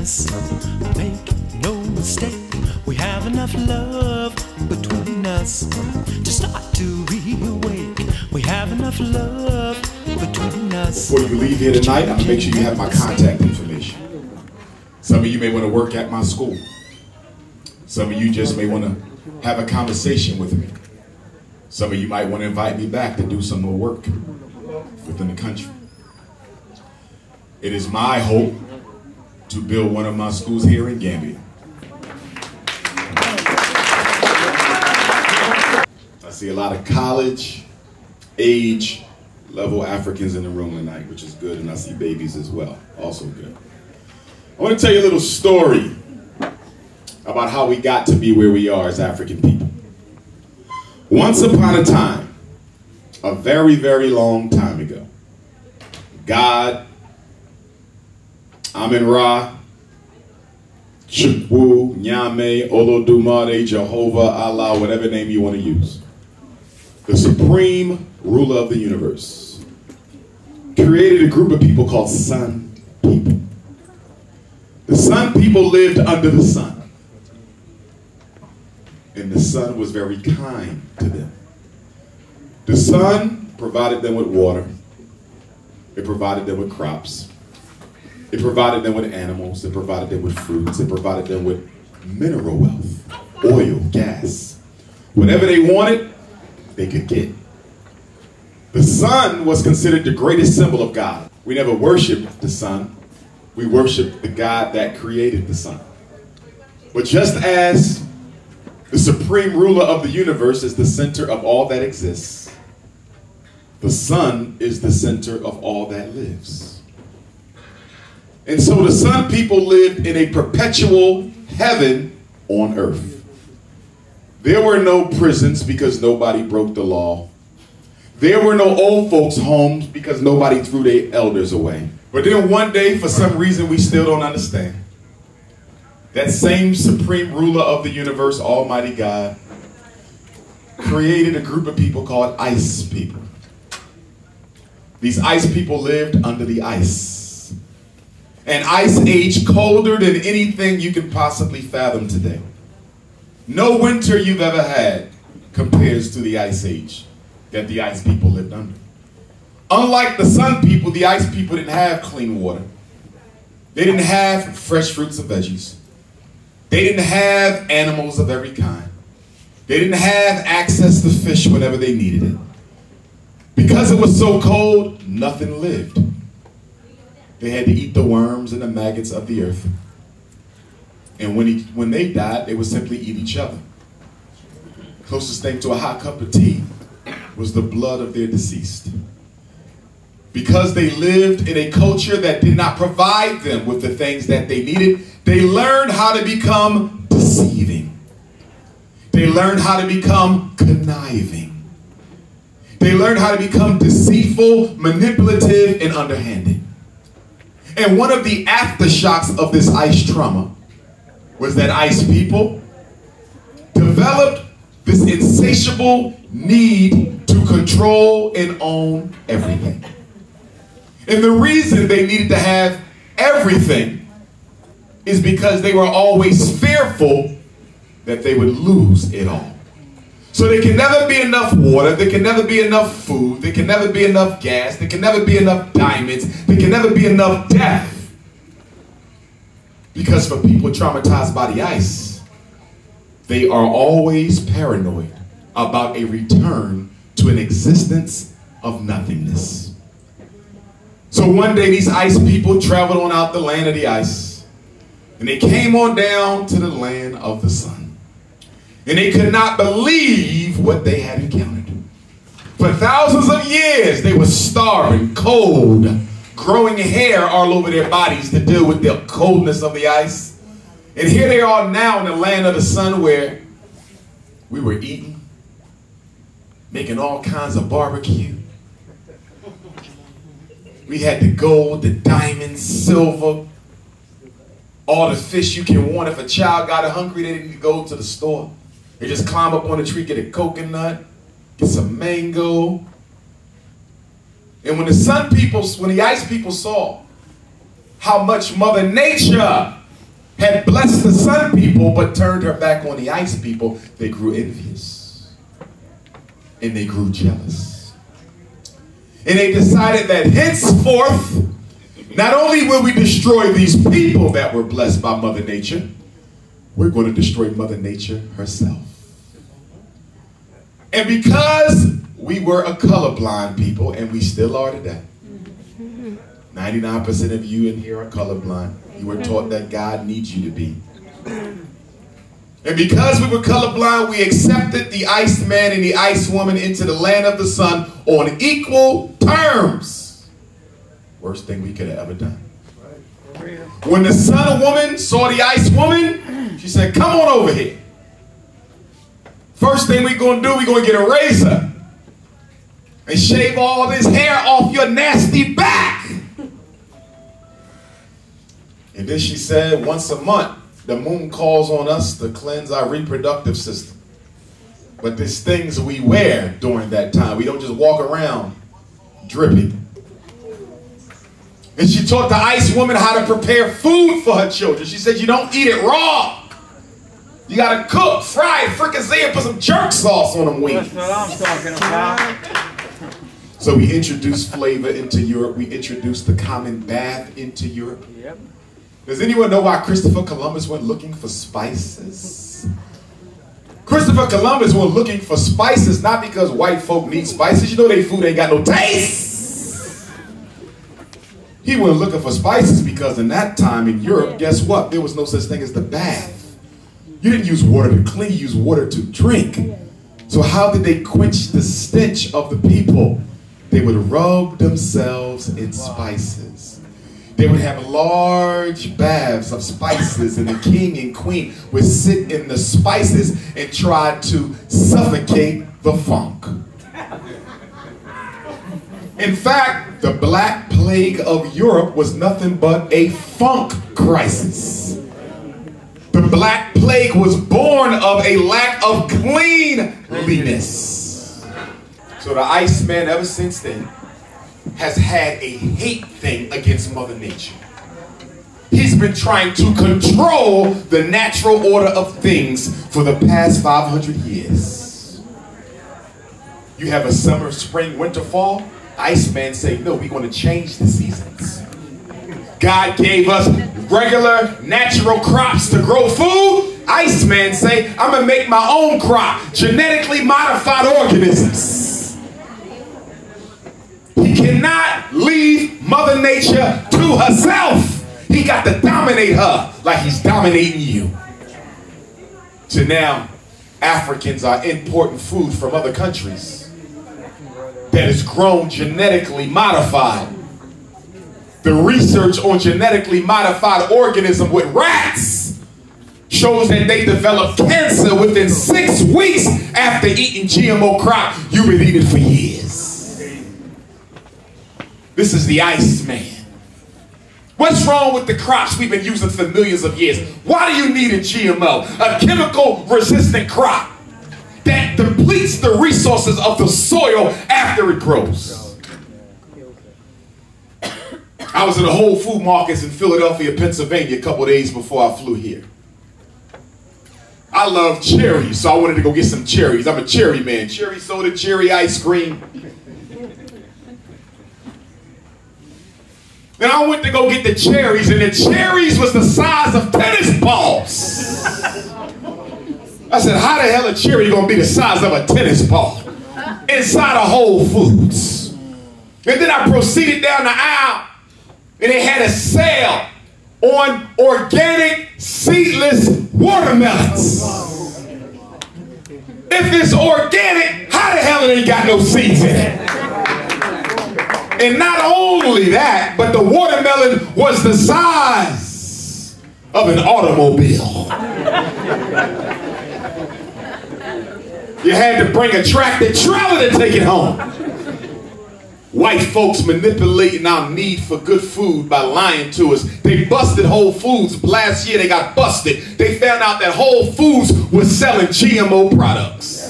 us. Make no mistake, we have enough love between us to start to reawake. We have enough love between us. Before you leave here tonight, I'm gonna make sure you have my contact information. Some of you may want to work at my school. Some of you just may want to have a conversation with me. Some of you might want to invite me back to do some more work within the country. It is my hope to build one of my schools here in Gambia. I see a lot of college age level Africans in the room tonight, which is good, and I see babies as well, also good. I want to tell you a little story about how we got to be where we are as African people. Once upon a time, a very, very long time ago, God, Amen-Ra, Chukwu, Nyame, Olodumare, Jehovah, Allah, whatever name you want to use, the supreme ruler of the universe, created a group of people called Sun People. The Sun People lived under the sun. And the sun was very kind to them. The sun provided them with water. It provided them with crops. It provided them with animals. It provided them with fruits. It provided them with mineral wealth, oil, gas. Whatever they wanted, they could get. The sun was considered the greatest symbol of God. We never worshiped the sun. We worshiped the God that created the sun. But just as the supreme ruler of the universe is the center of all that exists, the sun is the center of all that lives. And so the Sun People lived in a perpetual heaven on earth. There were no prisons because nobody broke the law. There were no old folks' homes because nobody threw their elders away. But then one day, for some reason we still don't understand, that same supreme ruler of the universe, Almighty God, created a group of people called Ice People. These Ice People lived under the ice. An ice age colder than anything you could possibly fathom today. No winter you've ever had compares to the ice age that the Ice People lived under. Unlike the Sun People, the Ice People didn't have clean water. They didn't have fresh fruits and veggies. They didn't have animals of every kind. They didn't have access to fish whenever they needed it. Because it was so cold, nothing lived. They had to eat the worms and the maggots of the earth. And when they died, they would simply eat each other. Closest thing to a hot cup of tea was the blood of their deceased. Because they lived in a culture that did not provide them with the things that they needed, they learned how to become deceiving. They learned how to become conniving. They learned how to become deceitful, manipulative, and underhanded. And one of the aftershocks of this ice trauma was that Ice People developed this insatiable need to control and own everything. And the reason they needed to have everything is because they were always fearful that they would lose it all. So there can never be enough water, there can never be enough food, there can never be enough gas, there can never be enough diamonds, there can never be enough death. Because for people traumatized by the ice, they are always paranoid about a return to an existence of nothingness. So one day these Ice People traveled on out the land of the ice, and they came on down to the land of the sun. And they could not believe what they had encountered. For thousands of years they were starving, cold, growing hair all over their bodies to deal with the coldness of the ice. And here they are now in the land of the sun, where we were eating, making all kinds of barbecue. We had the gold, the diamonds, silver, all the fish you can want. If a child got hungry, they didn't go to the store. They just climb up on a tree, get a coconut, get some mango. And when the Ice People saw how much Mother Nature had blessed the sun people but turned her back on the ice people, they grew envious and they grew jealous. And they decided that henceforth, not only will we destroy these people that were blessed by Mother Nature, we're going to destroy Mother Nature herself. And because we were a colorblind people, and we still are today, 99% of you in here are colorblind. You were taught that God needs you to be. And because we were colorblind, we accepted the ice man and the ice woman into the land of the sun on equal terms. Worst thing we could have ever done. When the sun woman saw the ice woman, she said, come on over here. First thing we're going to do, we're going to get a razor and shave all this hair off your nasty back. And then she said, once a month, the moon calls on us to cleanse our reproductive system. But there's things we wear during that time. We don't just walk around dripping. And she taught the ice woman how to prepare food for her children. She said, you don't eat it raw. You got to cook, fry it, fricassee, and put some jerk sauce on them wings. That's what I'm talking about. So we introduced flavor into Europe. We introduced the common bath into Europe. Yep. Does anyone know why Christopher Columbus went looking for spices? Christopher Columbus went looking for spices not because white folk need spices. You know their food ain't got no taste. He went looking for spices because in that time in Europe, guess what? There was no such thing as the bath. You didn't use water to clean, you used water to drink. So how did they quench the stench of the people? They would rub themselves in spices. They would have large baths of spices, and the king and queen would sit in the spices and try to suffocate the funk. In fact, the Black Plague of Europe was nothing but a funk crisis. The Black Plague was born of a lack of cleanliness. So the Iceman, ever since then, has had a hate thing against Mother Nature. He's been trying to control the natural order of things for the past 500 years. You have a summer, spring, winter, fall. Iceman say, no, we're going to change the seasons. God gave us regular, natural crops to grow food. Iceman say, I'm going to make my own crop, genetically modified organisms. He cannot leave Mother Nature to herself. He got to dominate her like he's dominating you. So now, Africans are importing food from other countries that is grown genetically modified. The research on genetically modified organisms with rats shows that they develop cancer within 6 weeks after eating GMO crop you've been eating for years. This is the Iceman. What's wrong with the crops we've been using for millions of years? Why do you need a GMO, a chemical resistant crop that depletes the resources of the soil after it grows? I was in the Whole Food markets in Philadelphia, Pennsylvania a couple days before I flew here. I love cherries, so I wanted to go get some cherries. I'm a cherry man. Cherry soda, cherry ice cream. Then I went to go get the cherries, and the cherries was the size of tennis balls. I said, how the hell a cherry gonna be the size of a tennis ball inside of Whole Foods? And then I proceeded down the aisle, and they had a sale on organic seedless watermelons. If it's organic, how the hell it ain't got no seeds in it? And not only that, but the watermelon was the size of an automobile. You had to bring a tractor trailer to take it home. White folks manipulating our need for good food by lying to us. They busted Whole Foods. Last year they got busted. They found out that Whole Foods was selling GMO products.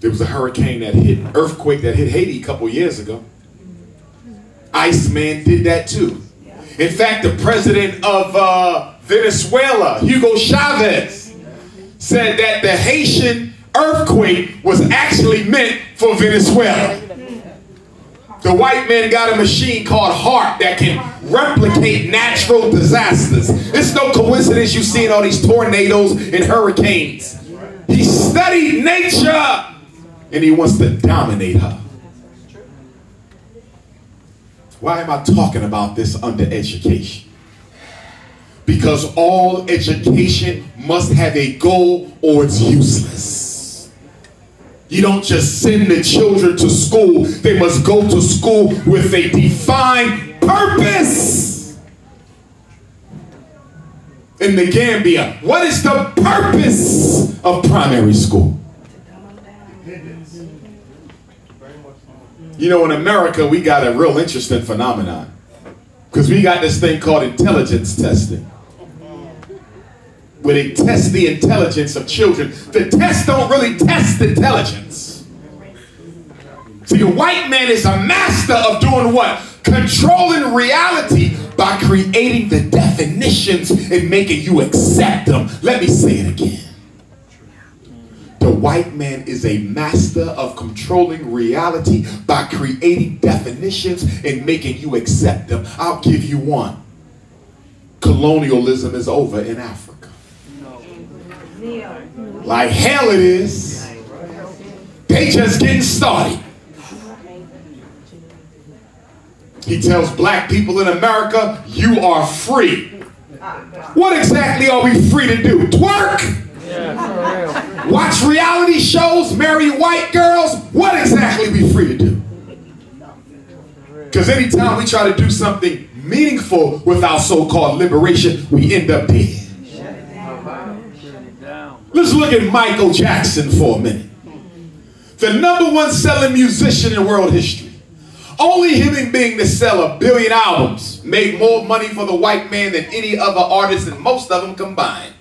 There was a hurricane that hit, earthquake that hit Haiti a couple years ago. Iceman did that too. In fact, the president of Venezuela, Hugo Chavez, said that the Haitian earthquake was actually meant for Venezuela. The white man got a machine called HAARP that can replicate natural disasters. It's no coincidence you've seen all these tornadoes and hurricanes. He studied nature and he wants to dominate her. Why am I talking about this under education? Because all education must have a goal or it's useless. You don't just send the children to school. They must go to school with a defined purpose. In the Gambia, what is the purpose of primary school? You know, in America, we got a real interesting phenomenon. Because we got this thing called intelligence testing, where they test the intelligence of children. The tests don't really test intelligence. See, the white man is a master of doing what? Controlling reality by creating the definitions and making you accept them. Let me say it again. The white man is a master of controlling reality by creating definitions and making you accept them. I'll give you one. Colonialism is over in Africa. Like hell it is. They just getting started. He tells black people in America, you are free. What exactly are we free to do? Twerk? Watch reality shows, marry white girls? What exactly are we free to do? Because anytime we try to do something meaningful with our so-called liberation, we end up dead. Let's look at Michael Jackson for a minute. The #1 selling musician in world history. Only human being to sell 1 billion albums made more money for the white man than any other artist, and most of them combined.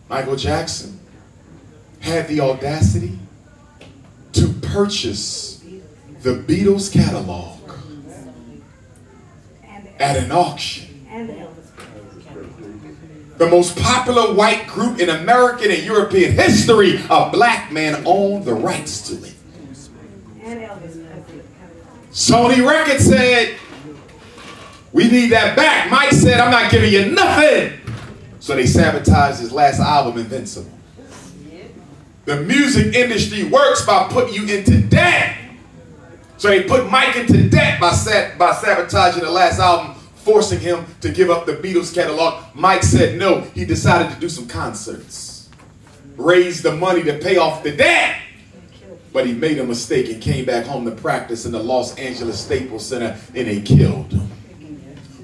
Michael Jackson had the audacity to purchase the Beatles catalog at an auction. The most popular white group in American and European history, a black man owned the rights to it. Sony Records said, we need that back. Mike said, I'm not giving you nothing. So they sabotaged his last album, Invincible. The music industry works by putting you into debt. So they put Mike into debt by sabotaging the last album, forcing him to give up the Beatles catalog. Mike said no. He decided to do some concerts, raise the money to pay off the debt. But he made a mistake and came back home to practice in the Los Angeles Staples Center, and they killed him.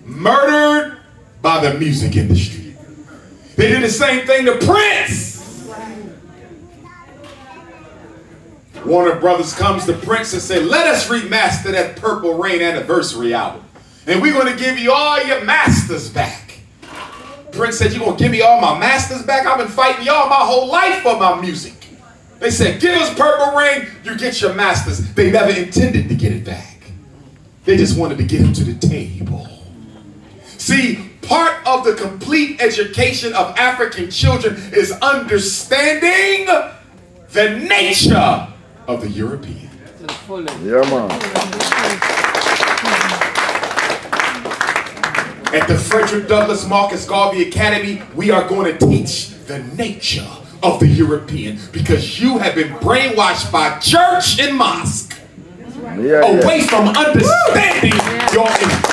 Murdered by the music industry. They did the same thing to Prince. Warner Brothers comes to Prince and say, let us remaster that Purple Rain anniversary album. And we're going to give you all your masters back. Prince said, you're going to give me all my masters back? I've been fighting y'all my whole life for my music. They said, give us Purple Rain, you get your masters. They never intended to get it back. They just wanted to get him to the table. See, part of the complete education of African children is understanding the nature of the European. Yeah, man. At the Frederick Douglass Marcus Garvey Academy, we are going to teach the nature of the European, because you have been brainwashed by church and mosque away from understanding your impact.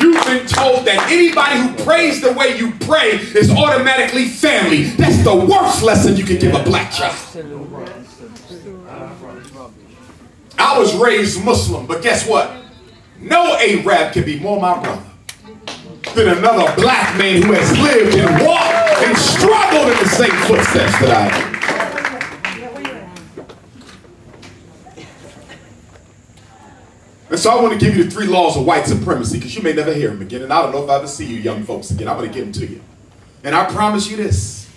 You've been told that anybody who prays the way you pray is automatically family. That's the worst lesson you can give a black child. I was raised Muslim, but guess what? No Arab can be more my brother than another black man who has lived and walked and struggled in the same footsteps that I have. And so I want to give you the 3 laws of white supremacy, because you may never hear them again, and I don't know if I ever see you young folks again. I'm going to give them to you. And I promise you this.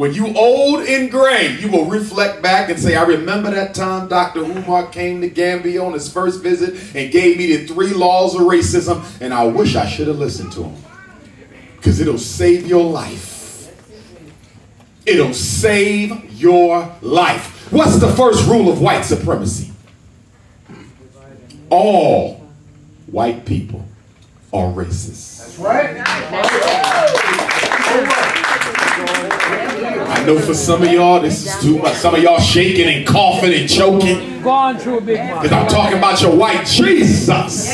When you old and gray, you will reflect back and say, I remember that time Dr. Umar came to Gambia on his first visit and gave me the 3 laws of racism, and I wish I should have listened to him. Because it'll save your life. It'll save your life. What's the first rule of white supremacy? All white people are racist. That's right. I know for some of y'all this is too much. Some of y'all shaking and coughing and choking. Gone through a big one. Because I'm talking about your white Jesus.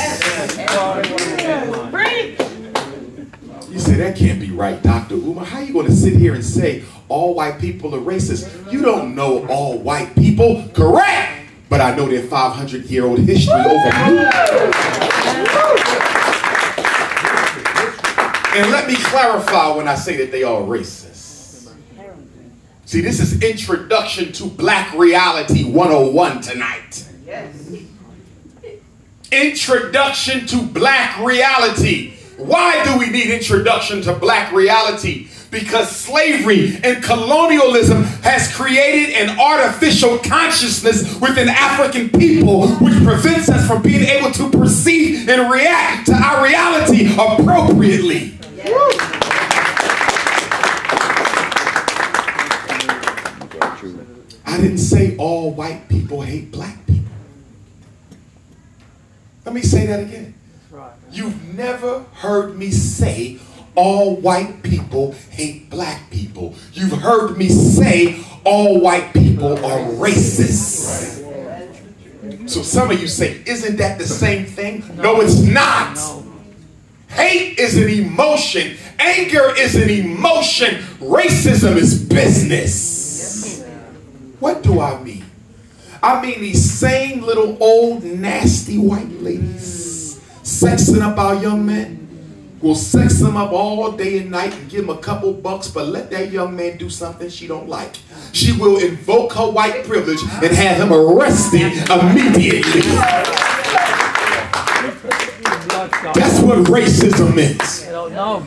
You say, that can't be right, Dr. Umar. How are you going to sit here and say all white people are racist? You don't know all white people. Correct. But I know their 500-year-old history over me. And let me clarify when I say that they are racist. See, this is Introduction to Black Reality 101 tonight. Introduction to Black Reality. Why do we need introduction to Black reality? Because slavery and colonialism has created an artificial consciousness within African people which prevents us from being able to perceive and react to our reality appropriately. I didn't say all white people hate black people. Let me say that again. You've never heard me say all white people hate black people. You've heard me say all white people are racist. So some of you say, isn't that the same thing? No, it's not. Hate is an emotion. Anger is an emotion. Racism is business. What do I mean? I mean these same little old nasty white ladies sexing up our young men. Will sex them up all day and night and give them a couple bucks, but let that young man do something she don't like. She will invoke her white privilege and have him arrested immediately. That's what racism is.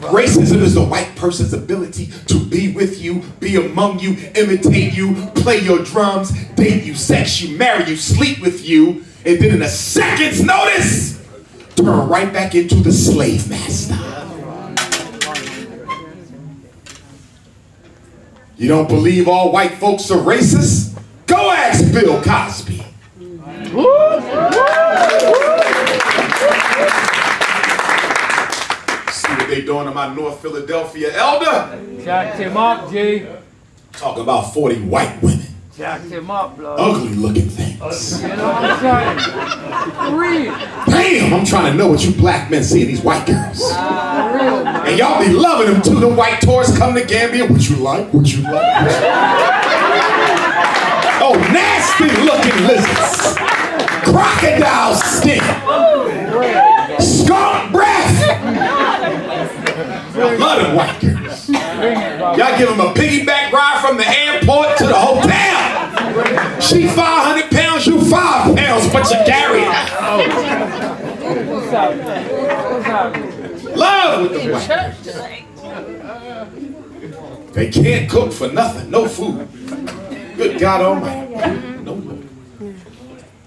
Racism is the white person's ability to be with you, be among you, imitate you, play your drums, date you, sex you, marry you, sleep with you, and then in a second's notice, turn right back into the slave master. You don't believe all white folks are racist? Go ask Bill Cosby. See what they doing to my North Philadelphia elder? Jacked him up, G. Talk about 40 white women. Jacked him up, blood. Ugly looking things. You know what I'm saying? Damn, I'm trying to know what you black men see in these white girls. And y'all be loving them too. The white tourists come to Gambia. What you like? What you like? Oh, nasty looking lizards. Crocodile skin. Skunk breath. I love them white girls. Y'all give them a piggyback ride from the airport to the hotel. She 500 pounds, you 5 pounds, but you carry her. Love with the white. They can't cook for nothing, no food. Good God Almighty. No.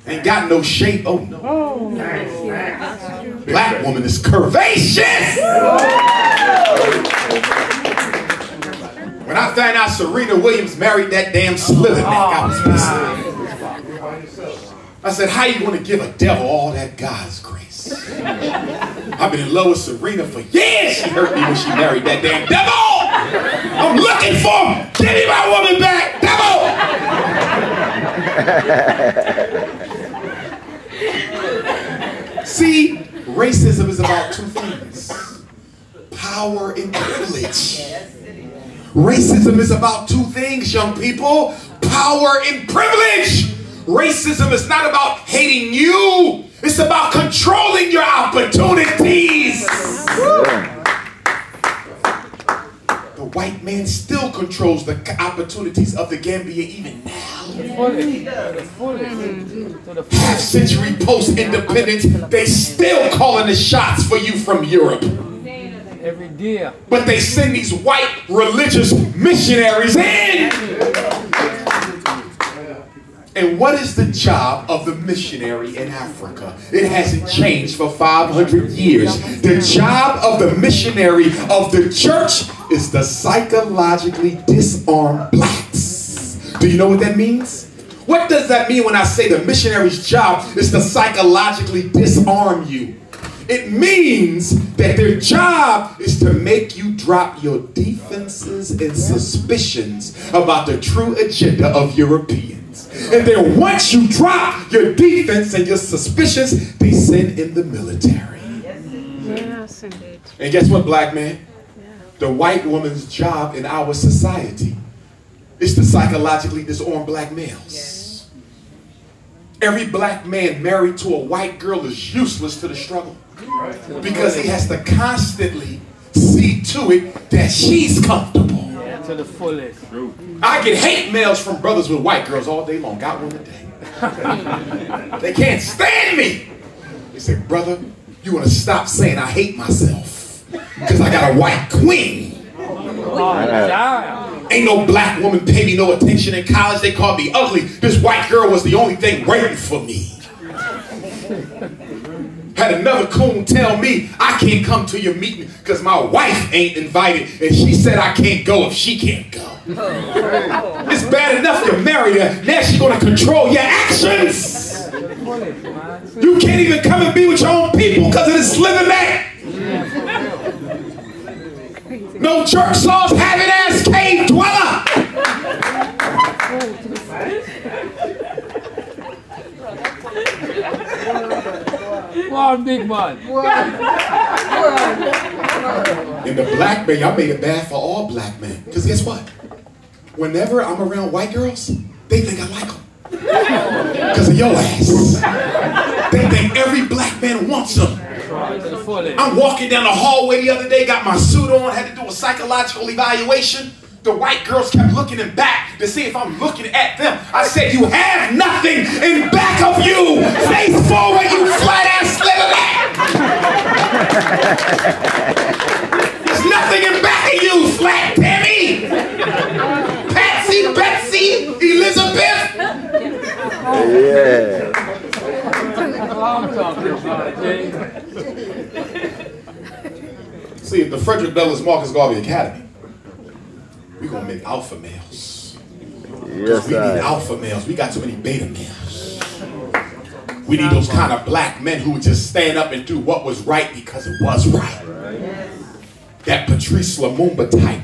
Ain't got no shape, oh no. Black woman is curvaceous. When I found out Serena Williams married that damn slither neck, I was pissed. I said, how you want to give a devil all that God's grace? I've been in love with Serena for years. She hurt me when she married that damn devil. I'm looking for him. Give me my woman back, devil. See, racism is about 2 things. Power and privilege. Racism is about 2 things, young people. Power and privilege. Racism is not about hating you. It's about controlling your opportunities. The white man still controls the opportunities of the Gambia even now. Half century post-independence, they still calling the shots for you from Europe. Every day. But they send these white religious missionaries in. And what is the job of the missionary in Africa? It hasn't changed for 500 years. The job of the missionary of the church is to psychologically disarm blacks. Do you know what that means? What does that mean when I say the missionary's job is to psychologically disarm you? It means that their job is to make you drop your defenses and suspicions about the true agenda of Europeans. And then once you drop your defense and your suspicions, they send in the military. Yes, indeed. And guess what, black man? The white woman's job in our society is to psychologically disarm black males. Every black man married to a white girl is useless to the struggle. Because he has to constantly see to it that she's comfortable. Yeah, to the fullest. I get hate mails from brothers with white girls all day long. Got one today. They can't stand me. They say, brother, you want to stop saying I hate myself because I got a white queen. Ain't no black woman pay me no attention in college. They called me ugly. This white girl was the only thing waiting for me. Had another coon tell me I can't come to your meeting because my wife ain't invited and she said I can't go if she can't go. It's bad enough you're married her. Now she's going to control your actions. You can't even come and be with your own people because of this slither man. No jerk sauce having ass cave dweller. One big man. In the black man, y'all made it bad for all black men. Because guess what? Whenever I'm around white girls, they think I like them. Because of your ass. They think every black man wants them. I'm walking down the hallway the other day, got my suit on, had to do a psychological evaluation. The white girls kept looking in back to see if I'm looking at them. I said, you have nothing in back of you. Face forward, you flat ass little man. There's nothing in back of you, flat Tammy. Patsy, Betsy, Elizabeth. Yeah. I'm talking about, Jay. See, at the Frederick Douglass Marcus Garvey Academy, we're going to make alpha males. Yes, we need alpha males. We got too many beta males. We need those kind of black men who would just stand up and do what was right because it was right. That Patrice Lumumba type.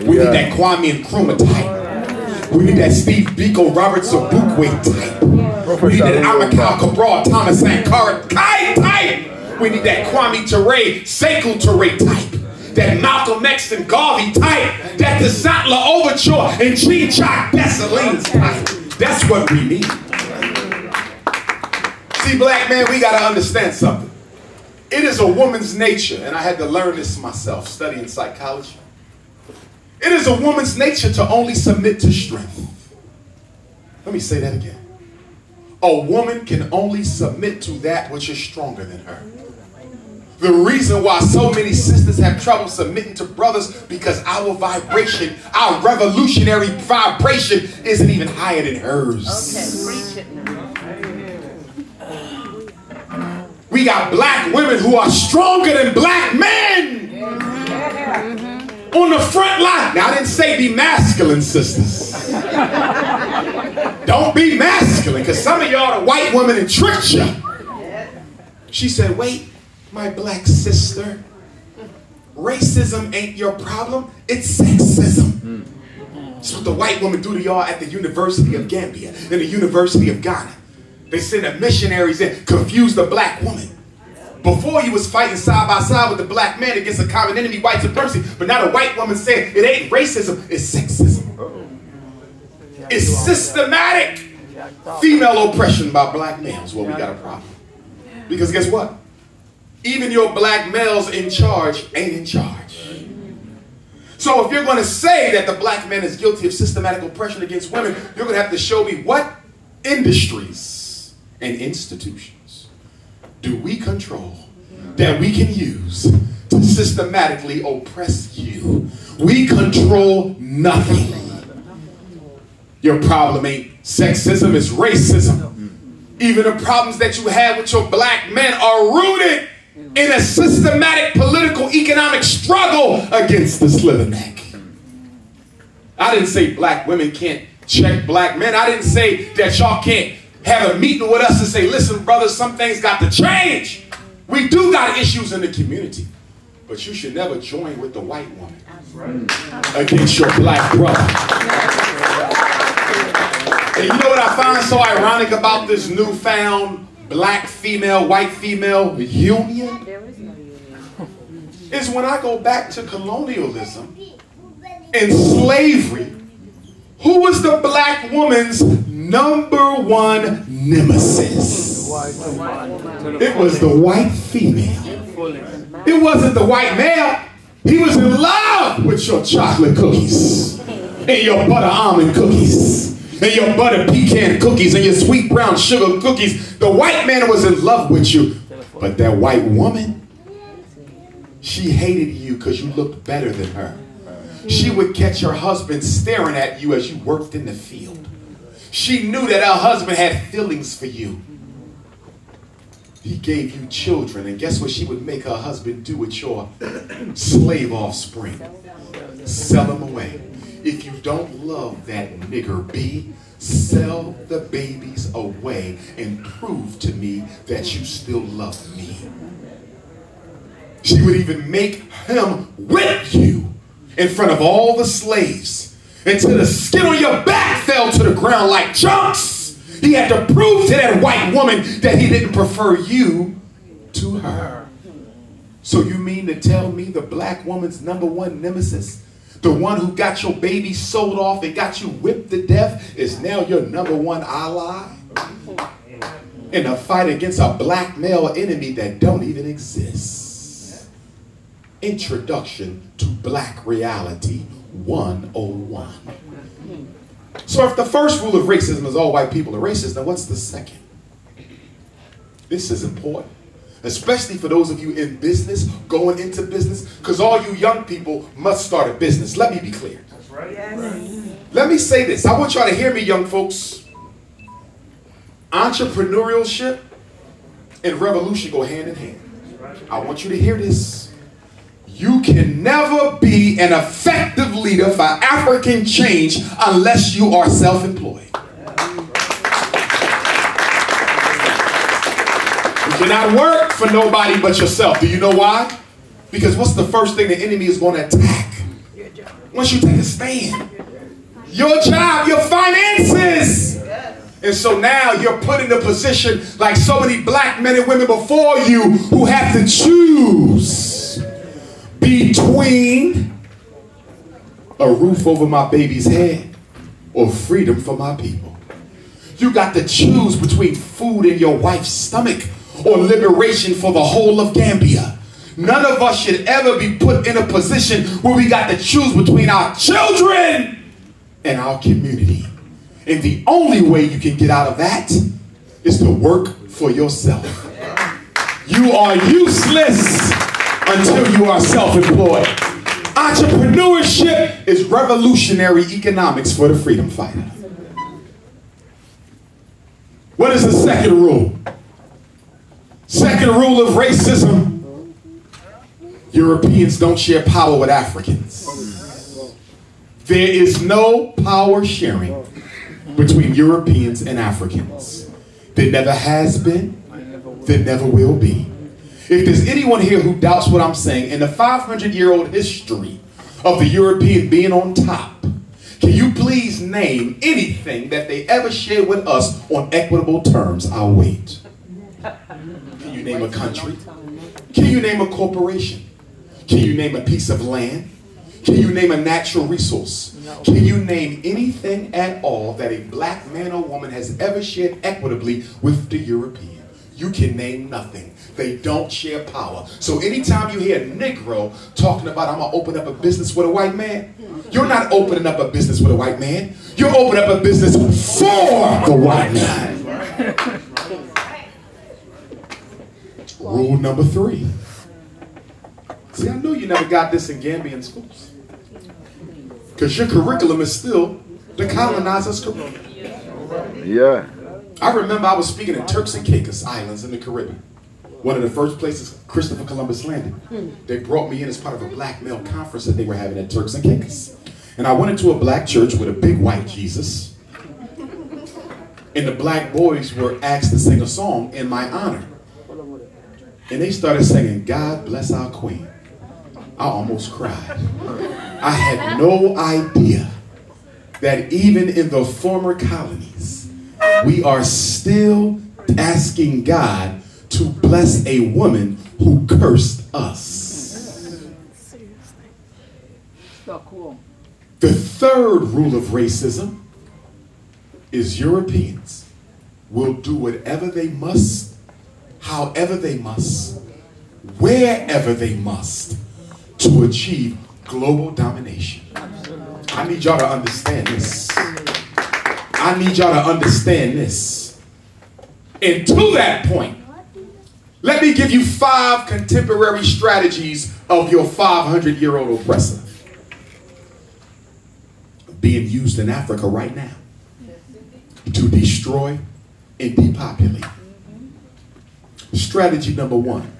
We need that Kwame Nkrumah type. We need that Steve Biko Robert Sobukwe type. We need that Amilcar Cabral Thomas Sankara type. We need that Kwame Ture, Sekou Touré type. That Malcolm X and Garvey type, that the Sattler Overture and Jean-Jacques Dessalines type. That's what we need. See, black man, we got to understand something. It is a woman's nature, and I had to learn this myself, studying psychology. It is a woman's nature to only submit to strength. Let me say that again. A woman can only submit to that which is stronger than her. The reason why so many sisters have trouble submitting to brothers because our vibration, our revolutionary vibration isn't even higher than hers. Okay, preach it now. We got black women who are stronger than black men. On the front line. Now I didn't say be masculine, sisters. Don't be masculine, because some of y'all are white women and tricked you. She said, wait. My black sister, racism ain't your problem, it's sexism. That's what the white women do to y'all at the University of Gambia, and the University of Ghana. They send the missionaries in, confuse the black woman. Before you was fighting side by side with the black man against a common enemy, white supremacy, but now the white woman said it ain't racism, it's sexism. It's systematic female oppression by black males. Well, we got a problem. Because guess what? Even your black males in charge ain't in charge. So if you're going to say that the black man is guilty of systematic oppression against women, you're going to have to show me what industries and institutions do we control that we can use to to systematically oppress you. We control nothing. Your problem ain't sexism, it's racism. Even the problems that you have with your black men are rooted in a systematic political economic struggle against the slither neck. I didn't say black women can't check black men. I didn't say that y'all can't have a meeting with us and say, listen, brothers, some things got to change. We do got issues in the community. But you should never join with the white woman against your black brother. And you know what I find so ironic about this newfound black female, white female union? Is when I go back to colonialism and slavery, who was the black woman's #1 nemesis? It was the white female. It wasn't the white male. He was in love with your chocolate cookies and your butter almond cookies and your butter pecan cookies and your sweet brown sugar cookies. The white man was in love with you. But that white woman, she hated you because you looked better than her. She would catch her husband staring at you as you worked in the field. She knew that her husband had feelings for you. He gave you children, and guess what she would make her husband do with your slave offspring? Sell them away. If you don't love that nigger B, sell the babies away and prove to me that you still love me. She would even make him whip you in front of all the slaves until the skin on your back fell to the ground like chunks. He had to prove to that white woman that he didn't prefer you to her. So you mean to tell me the black woman's #1 nemesis, the one who got your baby sold off and got you whipped to death, is now your #1 ally in a fight against a black male enemy that don't even exist? Introduction to Black Reality 101. So if the first rule of racism is all white people are racist, then what's the second? This is important, especially for those of you in business, going into business, because all you young people must start a business. Let me be clear. That's right. Yes. Let me say this. I want y'all to hear me, young folks. Entrepreneurship and revolution go hand in hand. I want you to hear this. You can never be an effective leader for African change unless you are self-employed. You cannot work for nobody but yourself. Do you know why? Because what's the first thing the enemy is going to attack? Once you take a stand. Your job, your finances. And so now you're put in a position like so many black men and women before you who have to choose between a roof over my baby's head or freedom for my people. You got to choose between food in your wife's stomach or liberation for the whole of Gambia. None of us should ever be put in a position where we got to choose between our children and our community. And the only way you can get out of that is to work for yourself. You are useless until you are self-employed. Entrepreneurship is revolutionary economics for the freedom fighter. What is the second rule? Second rule of racism: Europeans don't share power with Africans. There is no power sharing between Europeans and Africans. There never has been, there never will be. If there's anyone here who doubts what I'm saying, in the 500-year-old history of the European being on top, can you please name anything that they ever shared with us on equitable terms? I'll wait. Can you name a country? Can you name a corporation? Can you name a piece of land? Can you name a natural resource? Can you name anything at all that a black man or woman has ever shared equitably with the European? You can name nothing. They don't share power. So anytime you hear a Negro talking about, I'm going to open up a business with a white man, you're not opening up a business with a white man. You're opening up a business for the white man. Rule number 3. See, I know you never got this in Gambian schools. Because your curriculum is still the colonizer's curriculum. Yeah. I remember I was speaking in Turks and Caicos Islands in the Caribbean. One of the first places Christopher Columbus landed. They brought me in as part of a black male conference that they were having at Turks and Caicos. And I went into a black church with a big white Jesus. And the black boys were asked to sing a song in my honor. And they started singing, God Bless Our Queen. I almost cried. I had no idea that even in the former colonies, we are still asking God to bless a woman who cursed us. The third rule of racism is Europeans will do whatever they must, however they must, wherever they must, to achieve global domination. I need y'all to understand this. I need y'all to understand this. And to that point, let me give you 5 contemporary strategies of your 500-year-old oppressor being used in Africa right now to destroy and depopulate. Strategy number 1,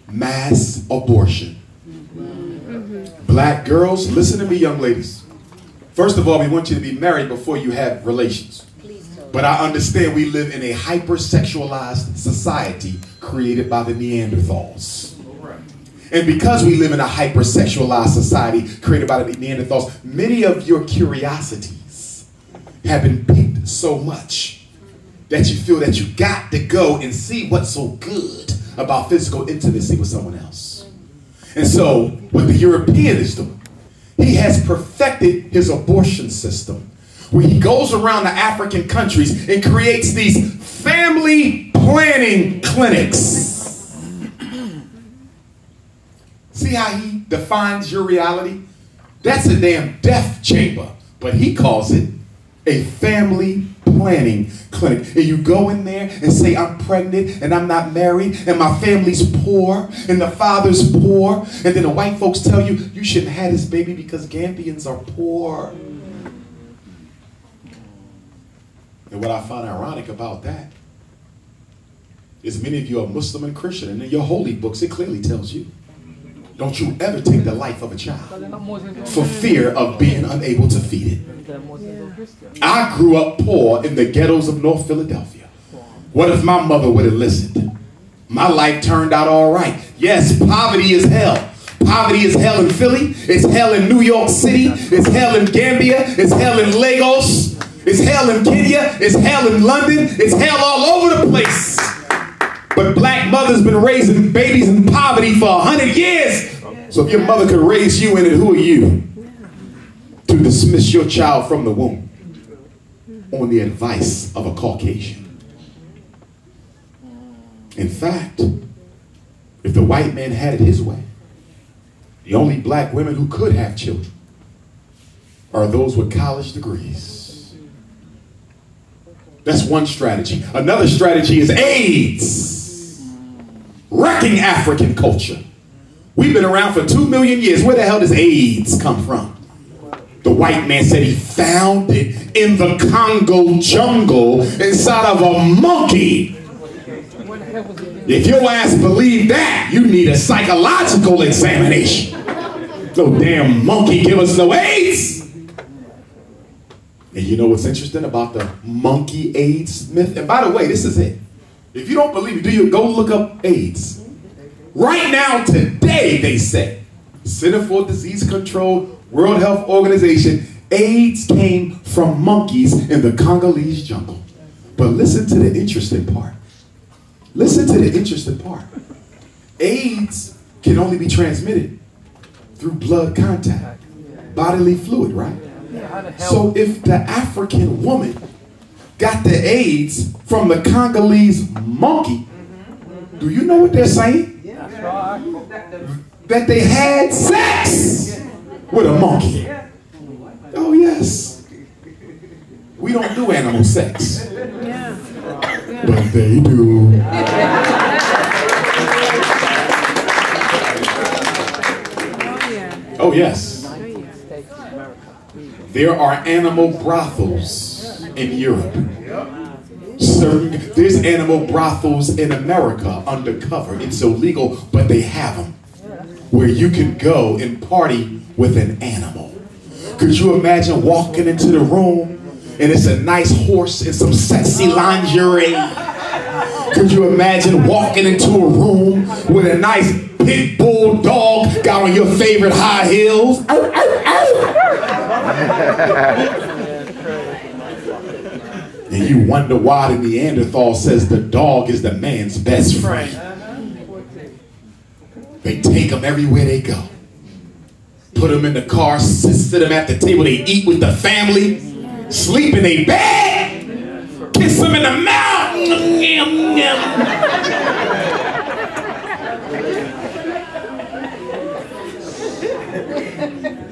mass abortion. Black girls, listen to me, young ladies. First of all, we want you to be married before you have relations. But I understand we live in a hypersexualized society created by the Neanderthals. And because we live in a hypersexualized society created by the Neanderthals, many of your curiosities have been piqued so much that you feel that you got to go and see what's so good about physical intimacy with someone else. And so, what the European is doing, he has perfected his abortion system, where he goes around the African countries and creates these family planning clinics. See how he defines your reality? That's a damn death chamber, but he calls it a family planning clinic. And you go in there and say, I'm pregnant and I'm not married and my family's poor and the father's poor. And then the white folks tell you, you shouldn't have this baby because Gambians are poor. And what I find ironic about that is many of you are Muslim and Christian, and in your holy books it clearly tells you, don't you ever take the life of a child for fear of being unable to feed it. I grew up poor in the ghettos of North Philadelphia. What if my mother would have listened? My life turned out all right. Yes, poverty is hell. Poverty is hell in Philly. It's hell in New York City. It's hell in Gambia. It's hell in Lagos. It's hell in Kenya. It's hell in London. It's hell all over the place. But black mothers been raising babies in poverty for 100 years. So if your mother could raise you in it, who are you to dismiss your child from the womb on the advice of a Caucasian? In fact, if the white man had it his way, the only black women who could have children are those with college degrees. That's one strategy. Another strategy is AIDS. Wrecking African culture. We've been around for 2 million years. Where the hell does AIDS come from? The white man said he found it in the Congo jungle inside of a monkey. If your ass believe that, you need a psychological examination. No damn monkey give us no AIDS. And you know what's interesting about the monkey AIDS myth? And by the way, this is it. If you don't believe it, go look up AIDS. Right now, today, they say, Center for Disease Control, World Health Organization, AIDS came from monkeys in the Congolese jungle. But listen to the interesting part. Listen to the interesting part. AIDS can only be transmitted through blood contact, bodily fluid, right? So if the African woman got the AIDS from the Congolese monkey, do you know what they're saying? That they had sex with a monkey. Oh yes. We don't do animal sex. But they do. Oh yes. There are animal brothels in Europe. There's animal brothels in America undercover. It's illegal, but they have them where you can go and party with an animal. Could you imagine walking into the room and it's a nice horse and some sexy lingerie? Could you imagine walking into a room with a nice pit bull dog got on your favorite high heels? And you wonder why the Neanderthal says the dog is the man's best friend. They take them everywhere they go. Put them in the car, sit them at the table, they eat with the family, sleep in their bed, kiss them in the mouth.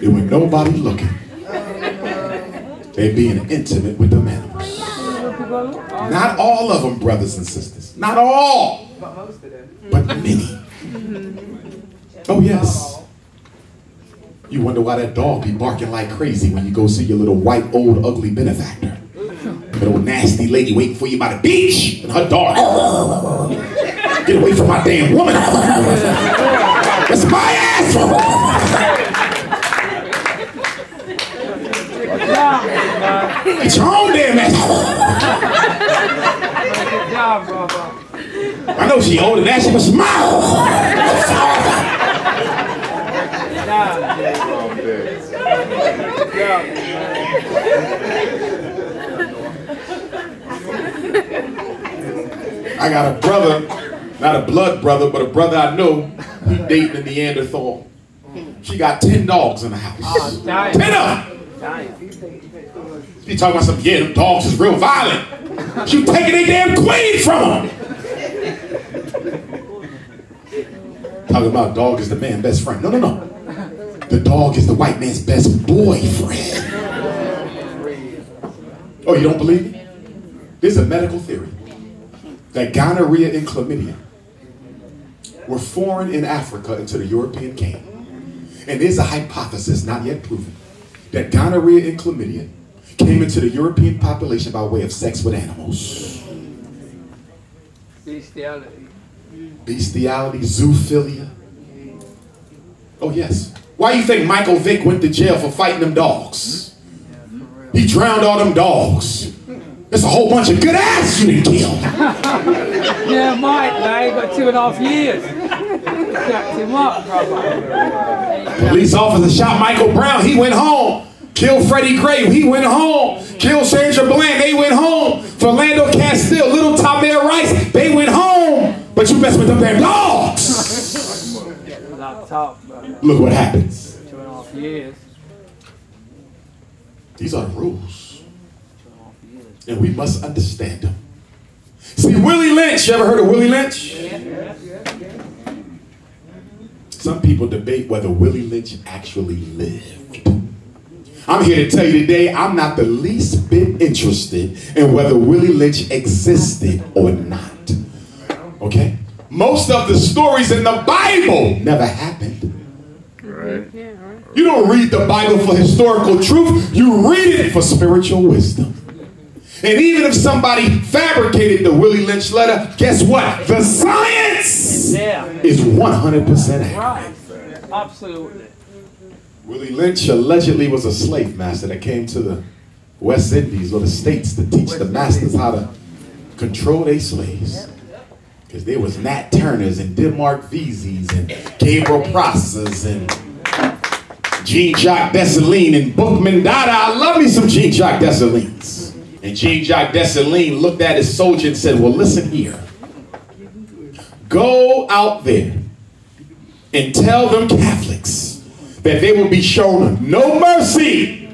And when nobody looking, they're being intimate with them animals. Not all of them, brothers and sisters. Not all, but many. Oh yes. You wonder why that dog be barking like crazy when you go see your little white, old, ugly benefactor. That old nasty lady waiting for you by the beach, and her dog. Get away from my damn woman. That's my ass. It's your own damn ass. I know she old and nasty, but smile. I got a brother, not a blood brother, but a brother I know. He dating a Neanderthal. She got 10 dogs in the house. 10 of them. She talking about some, yeah, them dogs is real violent. She taking their damn queen from them. Talking about dog is the man's best friend. No, no, no. The dog is the white man's best boyfriend. Oh, you don't believe me? There's a medical theory that gonorrhea and chlamydia were foreign in Africa until the European came. And there's a hypothesis, not yet proven, that gonorrhea and chlamydia came into the European population by way of sex with animals. Bestiality. Bestiality, zoophilia. Oh yes. Why do you think Michael Vick went to jail for fighting them dogs? He drowned all them dogs. There's a whole bunch of good ass you didn't kill. Yeah, Mike, now he got 2.5 years. Jacked him up, brother. Police officer shot Michael Brown, he went home. Killed Freddie Gray, he went home. Killed Sandra Bland, they went home. Philando Castile, Little Tamir Rice, they went home. But you mess with them damn dogs. Look what happens. 2.5 years. These are the rules. And we must understand them. See, Willie Lynch, you ever heard of Willie Lynch? Some people debate whether Willie Lynch actually lived. I'm here to tell you today, I'm not the least bit interested in whether Willie Lynch existed or not. Okay? Most of the stories in the Bible never happened. Right. You don't read the Bible for historical truth, you read it for spiritual wisdom. And even if somebody fabricated the Willie Lynch letter, guess what? The science is 100% accurate. Right. Absolutely. Willie Lynch allegedly was a slave master that came to the West Indies or the States to teach the masters how to control their slaves. Because there was Nat Turners and Denmark Veseys and Gabriel Prosses and Jean-Jacques Dessalines and Bookman Dada. I love me some Jean-Jacques Dessalines. And Jean-Jacques Dessalines looked at his soldier and said, well, listen here. Go out there and tell them Catholics that they will be shown no mercy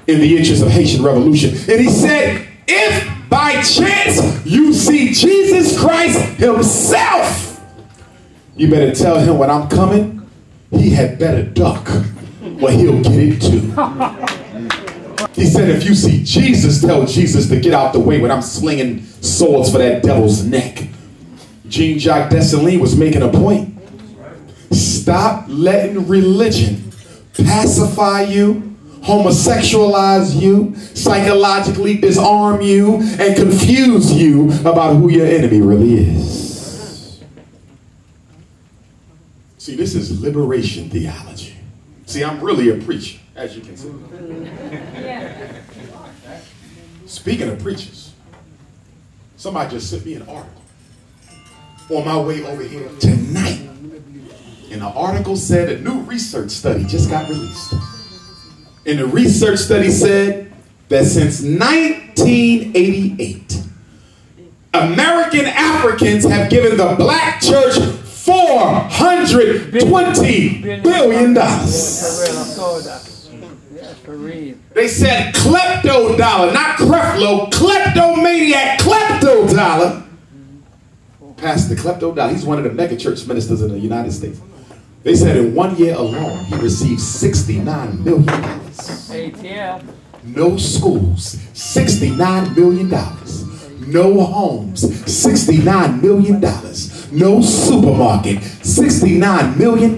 in the interest of Haitian revolution. And he said, if by chance you see Jesus Christ himself, you better tell him when I'm coming, he had better duck or he'll get it too. He said, if you see Jesus, tell Jesus to get out the way when I'm slinging swords for that devil's neck. Jean-Jacques Dessalines was making a point. Stop letting religion pacify you, homosexualize you, psychologically disarm you, and confuse you about who your enemy really is. See, this is liberation theology. See, I'm really a preacher, as you can see. Speaking of preachers, somebody just sent me an article on my way over here tonight. And the article said a new research study just got released. And the research study said that since 1988, American Africans have given the black church $420 billion. They said klepto dollar, not Creflo, kleptomaniac, klepto dollar. Pastor Klepto dollar, he's one of the mega church ministers in the United States. They said in 1 year alone, he received $69 million. ATF. No schools, $69 million. No homes, $69 million. No supermarket, $69 million.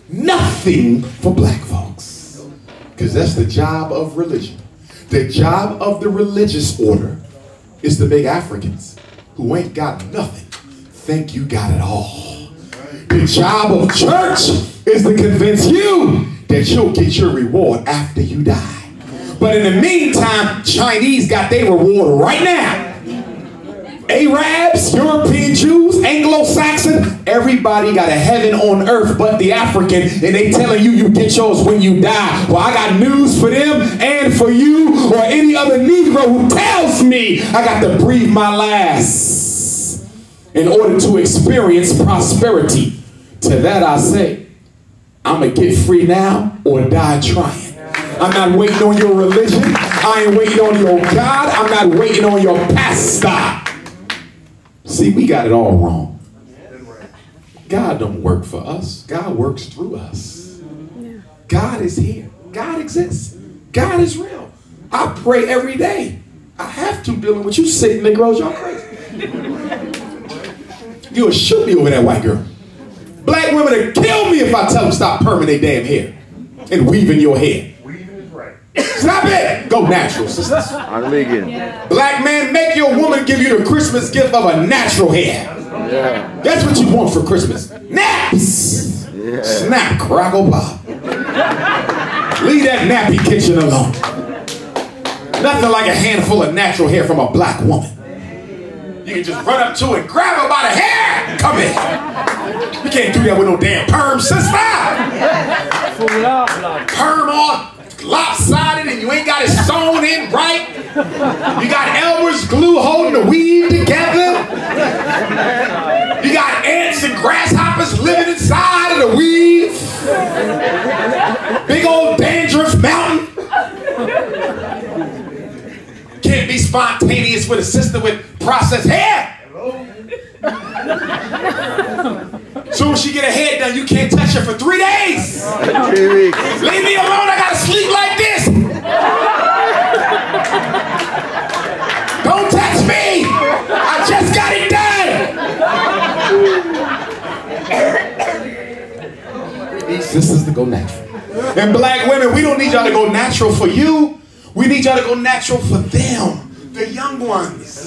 Nothing for black folks. Because that's the job of religion. The job of the religious order is to make Africans who ain't got nothing think you got it all. The job of church is to convince you that you'll get your reward after you die. But in the meantime, Chinese got their reward right now. Arabs, European Jews, Anglo-Saxon, everybody got a heaven on earth but the African, and they telling you you get yours when you die. Well, I got news for them and for you or any other Negro who tells me I got to breathe my last in order to experience prosperity. To that I say, I'm going to get free now or die trying. I'm not waiting on your religion. I ain't waiting on your God. I'm not waiting on your pastor. See, we got it all wrong. God don't work for us. God works through us. God is here. God exists. God is real. I pray every day. I have to dealing with you sick Negroes. Y'all crazy. You'll shoot me over that white girl. Black women will kill me if I tell them stop perming their damn hair and weaving your hair. Stop it! Go natural, sisters. Black man, make your woman give you the Christmas gift of a natural hair. Yeah. That's what you want for Christmas. Naps! Yeah. Snap, crackle, pop. Leave that nappy kitchen alone. Nothing like a handful of natural hair from a black woman. You can just run up to it and grab her by the hair. Come here. You can't do that with no damn perm, sister. Perm on. Lopsided and you ain't got it sewn in right. You got Elmer's glue holding the weave together. You got ants and grasshoppers living inside of the weave. Big old dandruff mountain. Can't be spontaneous with a sister with processed hair. Soon as she get her hair done, you can't touch her for 3 days. 3 weeks. Leave me alone, I gotta sleep like this. Don't touch me. I just got it done. We need sisters to go natural. And black women, we don't need y'all to go natural for you. We need y'all to go natural for them, the young ones.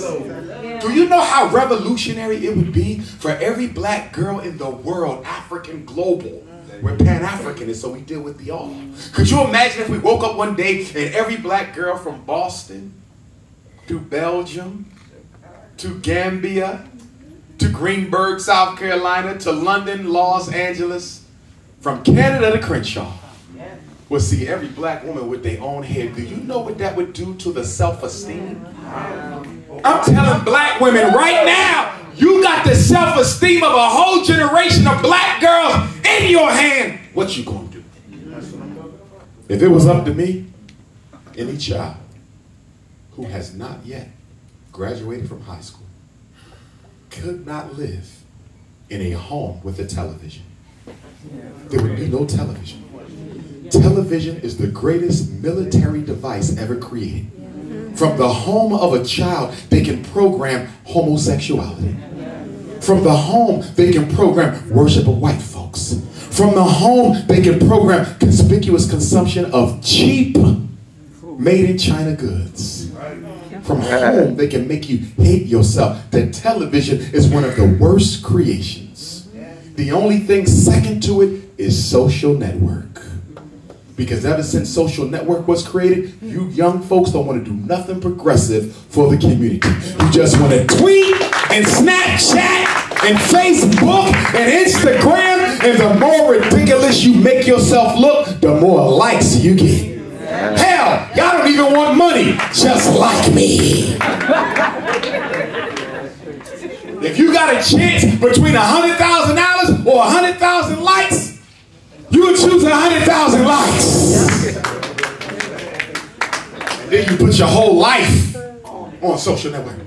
Do you know how revolutionary it would be for every black girl in the world, African global? We're Pan-Africanists, so we deal with the all. Could you imagine if we woke up one day and every black girl from Boston to Belgium to Gambia to Greenberg, South Carolina to London, Los Angeles, from Canada to Crenshaw, will see every black woman with their own hair? Do you know what that would do to the self-esteem? I'm telling black women right now, you got the self-esteem of a whole generation of black girls in your hand. What you gonna do? If it was up to me, any child who has not yet graduated from high school could not live in a home with a television. There would be no television. Television is the greatest military device ever created. From the home of a child, they can program homosexuality. From the home, they can program worship of white folks. From the home, they can program conspicuous consumption of cheap, made in China goods. From home, they can make you hate yourself. That television is one of the worst creations. The only thing second to it is social network. Because ever since social network was created, you young folks don't want to do nothing progressive for the community. You just want to tweet and Snapchat and Facebook and Instagram, and the more ridiculous you make yourself look, the more likes you get. Hell, y'all don't even want money, just like me. If you got a chance between $100,000 or 100,000 likes, you would choose 100,000 likes. And then you put your whole life on social network.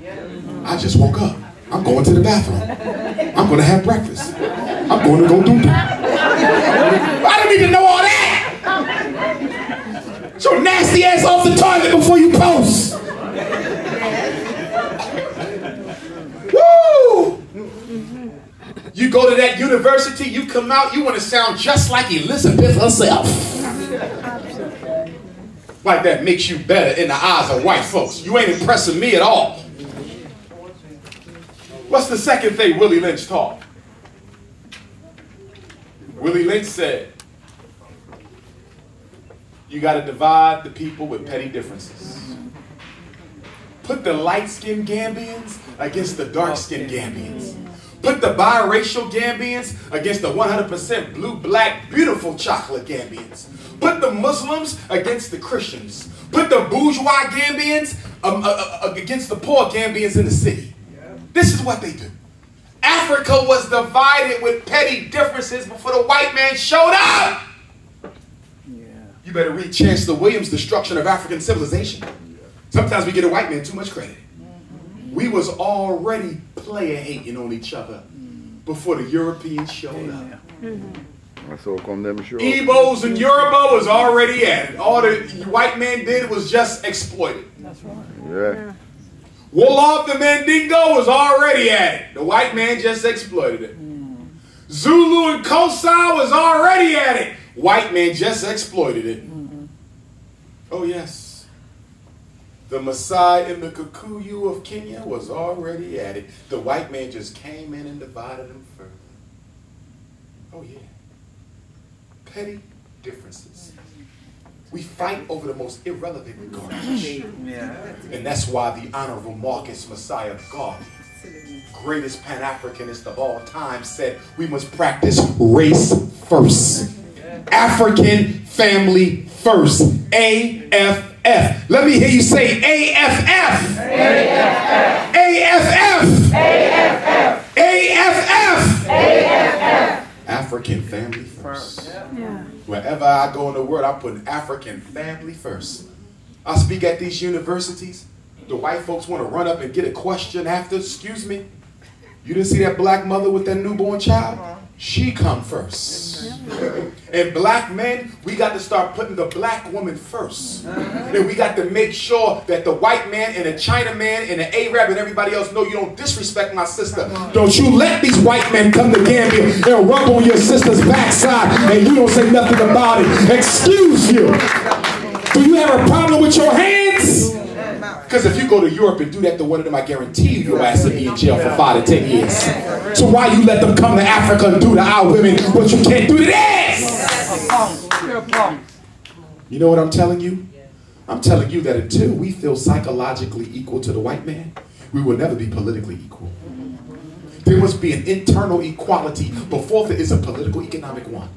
I just woke up. I'm going to the bathroom. I'm going to have breakfast. I'm going to go do that. I don't need to know all that. Get your nasty ass off the toilet before you post. Woo! You go to that university, you come out, you want to sound just like Elizabeth herself. Like that makes you better in the eyes of white folks. You ain't impressing me at all. What's the second thing Willie Lynch taught? Willie Lynch said, you got to divide the people with petty differences. Put the light-skinned Gambians against the dark-skinned Gambians. Put the biracial Gambians against the 100% blue, black, beautiful chocolate Gambians. Put the Muslims against the Christians. Put the bourgeois Gambians against the poor Gambians in the city. This is what they do. Africa was divided with petty differences before the white man showed up. You better read Chancellor Williams' Destruction of African Civilization. Sometimes we get a white man too much credit. We was already player hating on each other before the Europeans showed up. So come them show. Igbos and Yoruba was already at it. All the white man did was just exploit it. That's right. Yeah. Wolof the Mandingo was already at it. The white man just exploited it. Zulu and Xhosa was already at it. White man just exploited it. Oh yes. The Maasai and the Kikuyu of Kenya was already at it. The white man just came in and divided them further. Oh yeah. Petty differences. We fight over the most irrelevant garbage. And that's why the Honorable Marcus Messiah Garvey, greatest Pan-Africanist of all time, said we must practice race first. African family first. AFF. Let me hear you say AFF. AFF. AFF. AFF. AFF. AFF. African family first. Wherever I go in the world, I put African family first. I speak at these universities. The white folks want to run up and get a question after. Excuse me, you didn't see that black mother with that newborn child? She come first. And black men, we got to start putting the black woman first. And we got to make sure that the white man and the China man and the Arab and everybody else know you don't disrespect my sister. Don't you let these white men come to Gambia and rub on your sister's backside and you don't say nothing about it. Excuse you. Do you have a problem with your hands? Because if you go to Europe and do that to one of them, I guarantee you your ass will be in jail for 5 to 10 years. So why you let them come to Africa and do to our women what you can't do to theirs? You know what I'm telling you? I'm telling you that until we feel psychologically equal to the white man, we will never be politically equal. There must be an internal equality before there is a political economic one.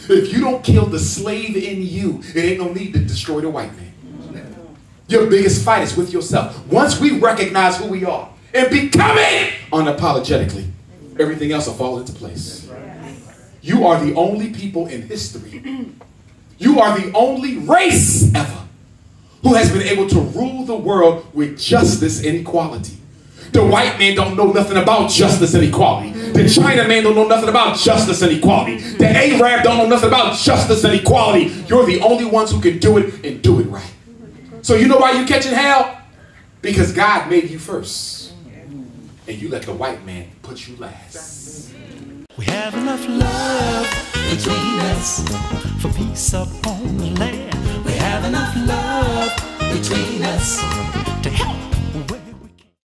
If you don't kill the slave in you, it ain't no need to destroy the white man. Your biggest fight is with yourself. Once we recognize who we are and become it unapologetically, everything else will fall into place. You are the only people in history. You are the only race ever who has been able to rule the world with justice and equality. The white man don't know nothing about justice and equality. The China man don't know nothing about justice and equality. The Arab don't know nothing about justice and equality. You're the only ones who can do it and do it right. So you know why you're catching hell? Because God made you first. And you let the white man put put you last. We have enough love between us for peace upon the land. We have enough love between us to help